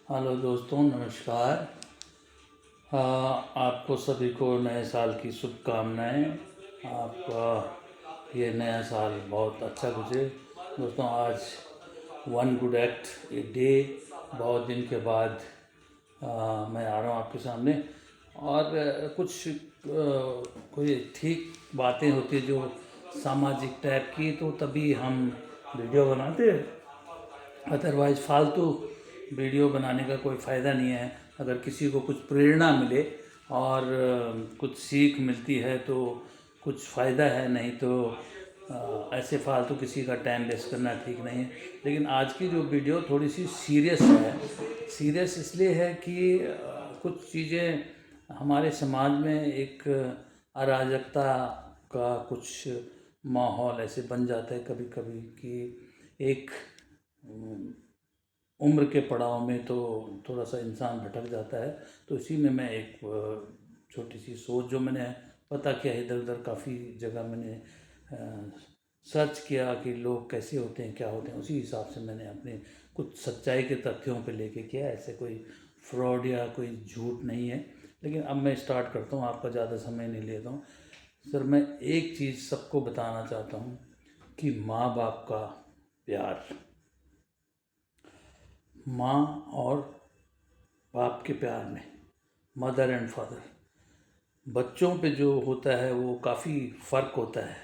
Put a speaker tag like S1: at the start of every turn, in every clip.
S1: Hello दोस्तों, नमस्कार। आपको सभी को नए साल की शुभकामनाएं। आपका ये नया साल बहुत अच्छा गुजरे। दोस्तों, आज one good act a day, बहुत दिन के बाद मैं आ रहा हूँ आपके सामने। और कुछ कोई ठीक बातें होती है जो सामाजिक टाइप की, तो तभी हम वीडियो बनाते हैं। अदरवाइज़ फालतू वीडियो बनाने का कोई फ़ायदा नहीं है। अगर किसी को कुछ प्रेरणा मिले और कुछ सीख मिलती है तो कुछ फ़ायदा है, नहीं तो ऐसे फालतू किसी का टाइम वेस्ट करना ठीक नहीं है। लेकिन आज की जो वीडियो थोड़ी सी सीरियस है। सीरियस इसलिए है कि कुछ चीज़ें हमारे समाज में एक अराजकता का कुछ माहौल ऐसे बन जाता है कभी कभी कि एक उम्र के पड़ाव में तो थोड़ा सा इंसान भटक जाता है। तो इसी में मैं एक छोटी सी सोच जो मैंने पता किया, इधर उधर काफ़ी जगह मैंने सर्च किया कि लोग कैसे होते हैं, क्या होते हैं, उसी हिसाब से मैंने अपने कुछ सच्चाई के तथ्यों पे लेके किया। ऐसे कोई फ्रॉड या कोई झूठ नहीं है। लेकिन अब मैं स्टार्ट करता हूँ, आपका ज़्यादा समय नहीं लेता हूँ। सर, मैं एक चीज़ सबको बताना चाहता हूँ कि माँ बाप का प्यार, माँ और बाप के प्यार में, मदर एंड फादर, बच्चों पे जो होता है वो काफ़ी फ़र्क होता है।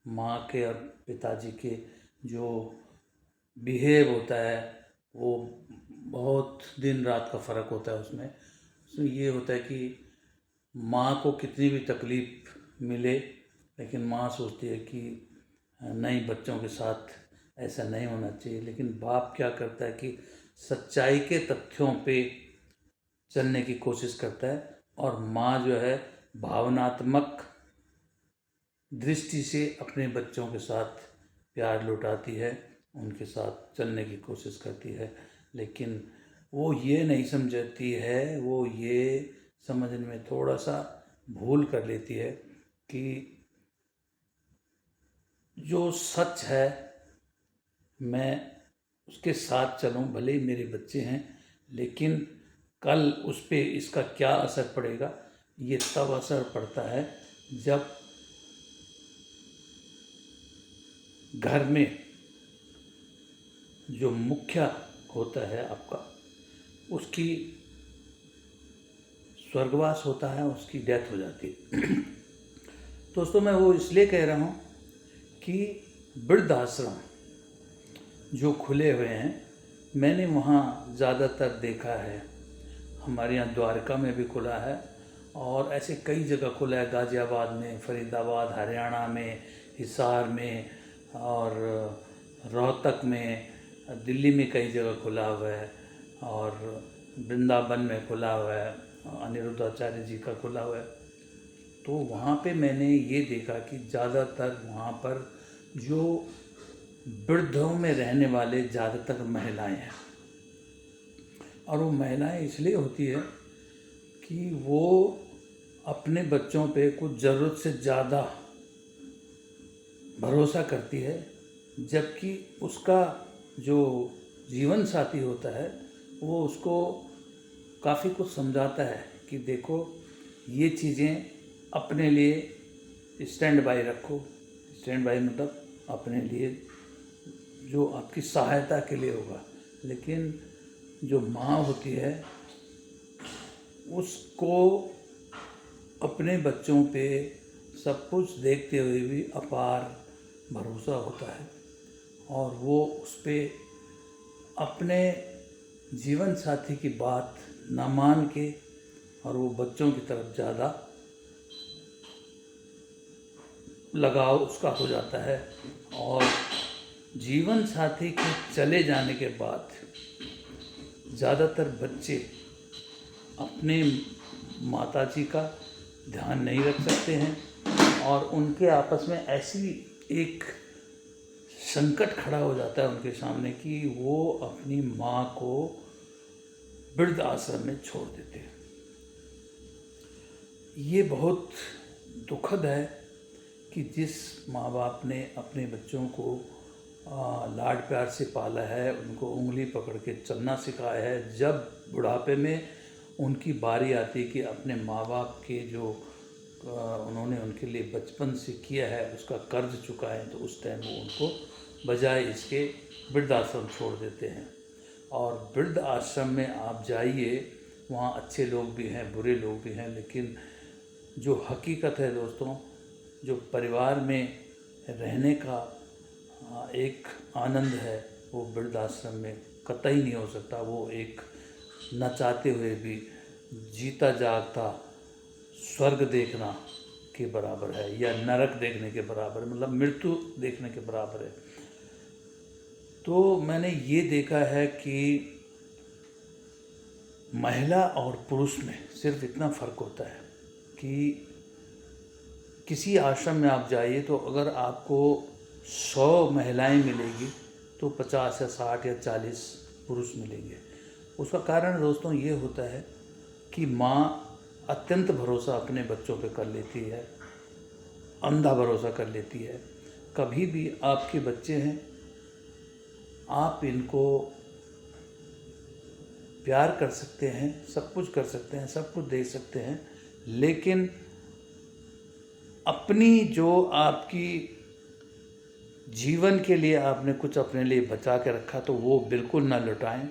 S1: माँ के और पिताजी के जो बिहेव होता है वो बहुत दिन रात का फ़र्क होता है। उसमें ये होता है कि माँ को कितनी भी तकलीफ़ मिले, लेकिन माँ सोचती है कि नहीं, बच्चों के साथ ऐसा नहीं होना चाहिए। लेकिन बाप क्या करता है कि सच्चाई के तथ्यों पे चलने की कोशिश करता है, और माँ जो है भावनात्मक दृष्टि से अपने बच्चों के साथ प्यार लुटाती है, उनके साथ चलने की कोशिश करती है। लेकिन वो ये नहीं समझती है, वो ये समझने में थोड़ा सा भूल कर लेती है कि जो सच है मैं उसके साथ चलूं, भले ही मेरे बच्चे हैं, लेकिन कल उस पर इसका क्या असर पड़ेगा, ये तब असर पड़ता है जब घर में जो मुखिया होता है आपका, उसकी स्वर्गवास होता है, उसकी डेथ हो जाती है। दोस्तों, मैं वो इसलिए कह रहा हूँ कि वृद्धाश्रम जो खुले हुए हैं, मैंने वहाँ ज़्यादातर देखा है। हमारे यहाँ द्वारका में भी खुला है और ऐसे कई जगह खुला है, गाज़ियाबाद में, फरीदाबाद, हरियाणा में, हिसार में, और रोहतक में, दिल्ली में कई जगह खुला हुआ है, और वृंदावन में खुला हुआ है, अनिरुद्धाचार्य जी का खुला हुआ है। तो वहाँ पे मैंने ये देखा कि ज़्यादातर वहाँ पर जो वृद्धों में रहने वाले ज़्यादातर महिलाएं हैं। और वो महिलाएं इसलिए होती है कि वो अपने बच्चों पे कुछ ज़रूरत से ज़्यादा भरोसा करती है, जबकि उसका जो जीवन साथी होता है वो उसको काफ़ी कुछ समझाता है कि देखो, ये चीज़ें अपने लिए स्टैंड बाय रखो। स्टैंड बाय मतलब अपने लिए जो आपकी सहायता के लिए होगा। लेकिन जो माँ होती है उसको अपने बच्चों पे सब कुछ देखते हुए भी अपार भरोसा होता है, और वो उस पर अपने जीवन साथी की बात ना मान के और वो बच्चों की तरफ ज़्यादा लगाव उसका हो जाता है। और जीवन साथी के चले जाने के बाद ज़्यादातर बच्चे अपने माताजी का ध्यान नहीं रख सकते हैं, और उनके आपस में ऐसी एक संकट खड़ा हो जाता है उनके सामने कि वो अपनी माँ को वृद्ध आश्रम में छोड़ देते हैं। ये बहुत दुखद है कि जिस माँ बाप ने अपने बच्चों को लाड प्यार से पाला है, उनको उंगली पकड़ के चलना सिखाया है। जब बुढ़ापे में उनकी बारी आती है कि अपने माँ बाप के जो उन्होंने उनके लिए बचपन से किया है उसका कर्ज चुकाएं, तो उस टाइम वो उनको बजाय इसके वृद्धाश्रम छोड़ देते हैं। और वृद्ध आश्रम में आप जाइए, वहाँ अच्छे लोग भी हैं, बुरे लोग भी हैं, लेकिन जो हकीकत है दोस्तों, जो परिवार में रहने का एक आनंद है, वो वृद्धाश्रम में कतई नहीं हो सकता। वो एक न चाहते हुए भी जीता जागता स्वर्ग देखना के बराबर है, या नरक देखने के बराबर है, मतलब मृत्यु देखने के बराबर है। तो मैंने ये देखा है कि महिला और पुरुष में सिर्फ इतना फ़र्क होता है कि किसी आश्रम में आप जाइए तो अगर आपको 100 महिलाएं मिलेगी तो 50 या 60 या 40 पुरुष मिलेंगे। उसका कारण दोस्तों ये होता है कि माँ अत्यंत भरोसा अपने बच्चों पे कर लेती है, अंधा भरोसा कर लेती है। कभी भी आपके बच्चे हैं, आप इनको प्यार कर सकते हैं, सब कुछ कर सकते हैं, सब कुछ दे सकते हैं, लेकिन अपनी जो आपकी जीवन के लिए आपने कुछ अपने लिए बचा के रखा, तो वो बिल्कुल ना लुटाएं,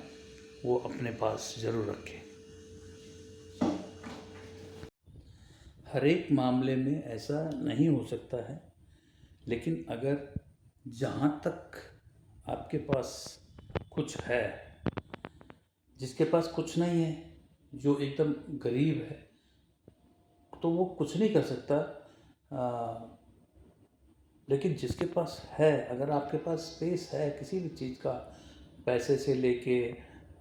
S1: वो अपने पास ज़रूर रखें। हर एक मामले में ऐसा नहीं हो सकता है, लेकिन अगर जहाँ तक आपके पास कुछ है, जिसके पास कुछ नहीं है, जो एकदम गरीब है, तो वो कुछ नहीं कर सकता। लेकिन जिसके पास है, अगर आपके पास स्पेस है किसी भी चीज़ का, पैसे से लेके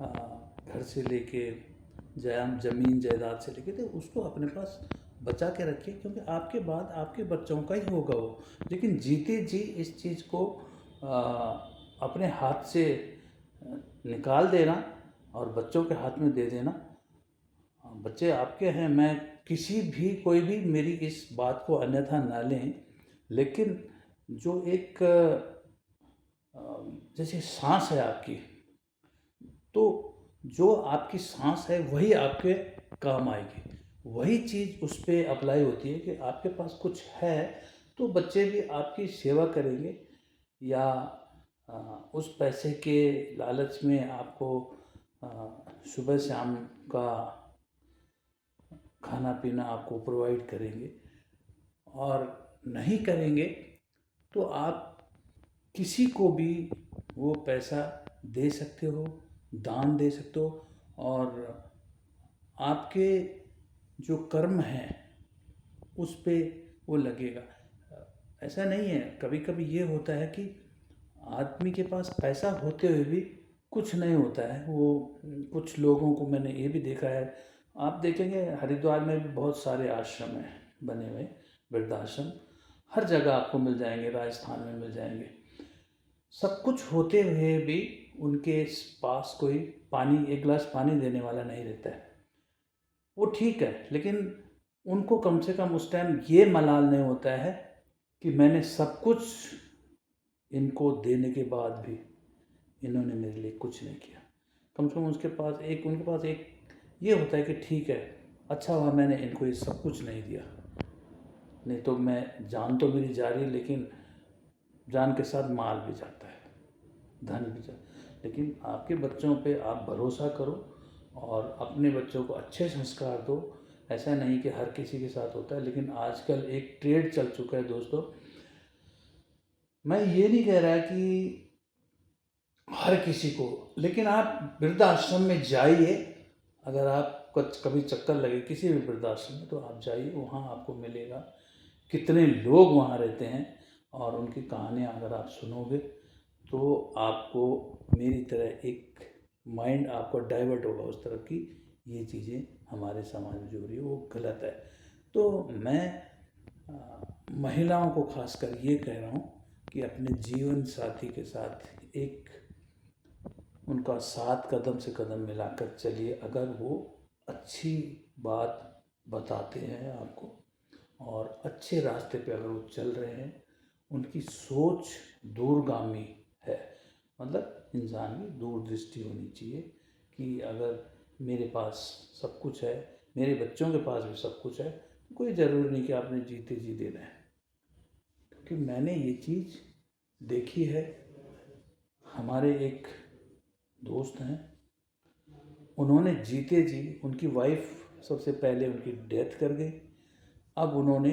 S1: घर से लेके ज़मीन जायदाद से लेके, तो उसको अपने पास बचा के रखिए, क्योंकि आपके बाद आपके बच्चों का ही होगा वो। लेकिन जीते जी इस चीज़ को अपने हाथ से निकाल देना और बच्चों के हाथ में दे देना, बच्चे आपके हैं, मैं किसी भी कोई भी मेरी इस बात को अन्यथा ना लें, लेकिन जो एक जैसे सांस है आपकी, तो जो आपकी सांस है वही आपके काम आएगी। वही चीज़ उस पर अप्लाई होती है कि आपके पास कुछ है तो बच्चे भी आपकी सेवा करेंगे, या उस पैसे के लालच में आपको सुबह शाम का खाना पीना आपको प्रोवाइड करेंगे। और नहीं करेंगे तो आप किसी को भी वो पैसा दे सकते हो, दान दे सकते हो, और आपके जो कर्म हैं उस पे वो लगेगा। ऐसा नहीं है, कभी कभी ये होता है कि आदमी के पास पैसा होते हुए भी कुछ नहीं होता है। वो कुछ लोगों को मैंने ये भी देखा है, आप देखेंगे हरिद्वार में भी बहुत सारे आश्रम हैं बने हुए, वृद्धाश्रम हर जगह आपको मिल जाएंगे, राजस्थान में मिल जाएंगे। सब कुछ होते हुए भी उनके पास कोई पानी, एक गिलास पानी देने वाला नहीं रहता है। वो ठीक है, लेकिन उनको कम से कम उस टाइम ये मलाल नहीं होता है कि मैंने सब कुछ इनको देने के बाद भी इन्होंने मेरे लिए कुछ नहीं किया। कम से कम उनके पास एक ये होता है कि ठीक है, अच्छा हुआ मैंने इनको ये सब कुछ नहीं दिया, नहीं तो मैं जान तो मेरी जा रही है, लेकिन जान के साथ माल भी जाता है, धन भी जाता है। लेकिन आपके बच्चों पे आप भरोसा करो और अपने बच्चों को अच्छे संस्कार दो। ऐसा नहीं कि हर किसी के साथ होता है, लेकिन आजकल एक ट्रेड चल चुका है दोस्तों। मैं ये नहीं कह रहा कि हर किसी को, लेकिन आप वृद्धाश्रम में जाइए, अगर आप कभी चक्कर लगे किसी भी वृद्धाश्रम में तो आप जाइए, वहाँ आपको मिलेगा कितने लोग वहाँ रहते हैं, और उनकी कहानियाँ अगर आप सुनोगे तो आपको मेरी तरह एक माइंड आपको डाइवर्ट होगा उस तरफ की ये चीज़ें हमारे समाज में जो हो रही है वो गलत है। तो मैं महिलाओं को खासकर ये कह रहा हूँ कि अपने जीवन साथी के साथ एक उनका साथ कदम से कदम मिलाकर चलिए। अगर वो अच्छी बात बताते हैं आपको और अच्छे रास्ते पे अगर वो चल रहे हैं, उनकी सोच दूरगामी है। मतलब इंसान की दूरदृष्टि होनी चाहिए कि अगर मेरे पास सब कुछ है, मेरे बच्चों के पास भी सब कुछ है, तो कोई ज़रूरी नहीं कि आपने जीते जी देना है। क्योंकि मैंने ये चीज़ देखी है। हमारे एक दोस्त हैं, उन्होंने जीते जी, उनकी वाइफ सबसे पहले उनकी डेथ कर गई। अब उन्होंने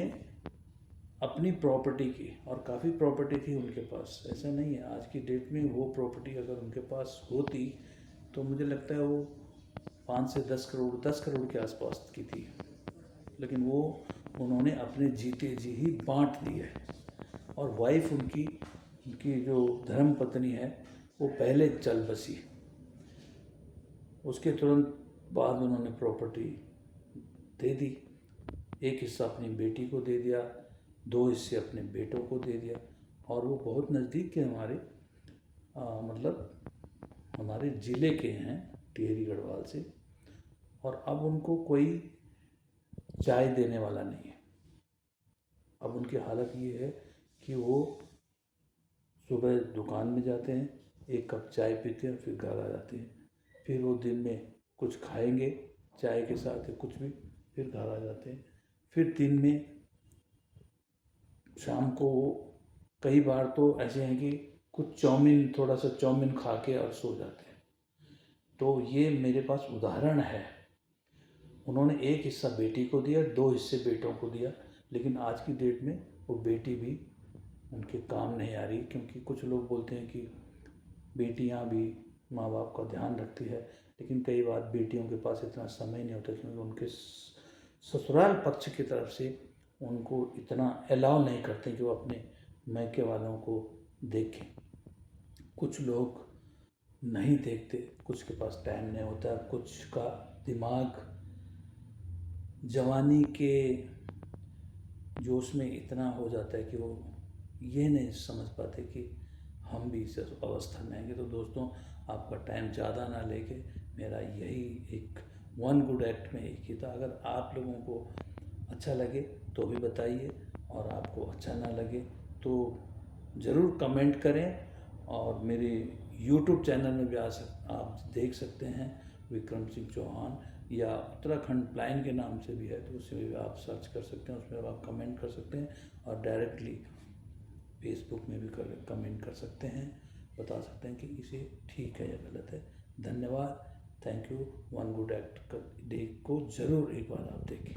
S1: अपनी प्रॉपर्टी की, और काफ़ी प्रॉपर्टी थी उनके पास, ऐसा नहीं है, आज की डेट में वो प्रॉपर्टी अगर उनके पास होती तो मुझे लगता है वो 5 से 10 करोड़ के आसपास की थी। लेकिन वो उन्होंने अपने जीते जी ही बांट दी है। और वाइफ उनकी उनकी जो धर्म पत्नी है वो पहले चल बसी। उसके तुरंत बाद उन्होंने प्रॉपर्टी दे दी। एक हिस्सा अपनी बेटी को दे दिया, 2 हिस्से अपने बेटों को दे दिया। और वो बहुत नज़दीक के हमारे मतलब हमारे ज़िले के हैं, टिहरी गढ़वाल से। और अब उनको कोई चाय देने वाला नहीं है। अब उनकी हालत ये है कि वो सुबह दुकान में जाते हैं, 1 कप चाय पीते हैं, फिर घर आ जाते हैं। फिर वो दिन में कुछ खाएंगे चाय के साथ या कुछ भी, फिर घर आ जाते हैं। फिर दिन में शाम को वो कई बार तो ऐसे हैं कि कुछ चाउमीन, थोड़ा सा चाउमीन खा के और सो जाते हैं। तो ये मेरे पास उदाहरण है। उन्होंने एक हिस्सा बेटी को दिया, 2 हिस्से बेटों को दिया। लेकिन आज की डेट में वो बेटी भी उनके काम नहीं आ रही, क्योंकि कुछ लोग बोलते हैं कि बेटियां भी माँ बाप का ध्यान रखती है, लेकिन कई बार बेटियों के पास इतना समय नहीं होता, क्योंकि उनके ससुराल पक्ष की तरफ से उनको इतना अलाउ नहीं करते कि वो अपने मैके वालों को देखें। कुछ लोग नहीं देखते, कुछ के पास टाइम नहीं होता, कुछ का दिमाग जवानी के जोश में इतना हो जाता है कि वो ये नहीं समझ पाते कि हम भी इस अवस्था में आएंगे। तो दोस्तों, आपका टाइम ज़्यादा ना लेके मेरा यही एक वन गुड एक्ट में एक ही था। अगर आप लोगों को अच्छा लगे तो भी बताइए, और आपको अच्छा ना लगे तो ज़रूर कमेंट करें। और मेरे यूट्यूब चैनल में भी आप देख सकते हैं, विक्रम सिंह चौहान, या उत्तराखंड प्लाइन के नाम से भी है, तो उसमें भी आप सर्च कर सकते हैं, उसमें आप कमेंट कर सकते हैं। और डायरेक्टली फेसबुक में भी कमेंट कर सकते हैं, बता सकते हैं कि इसे ठीक है या गलत है। धन्यवाद, thank you. One good act day को ज़रूर एक बार आप देखें।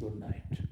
S1: Good night.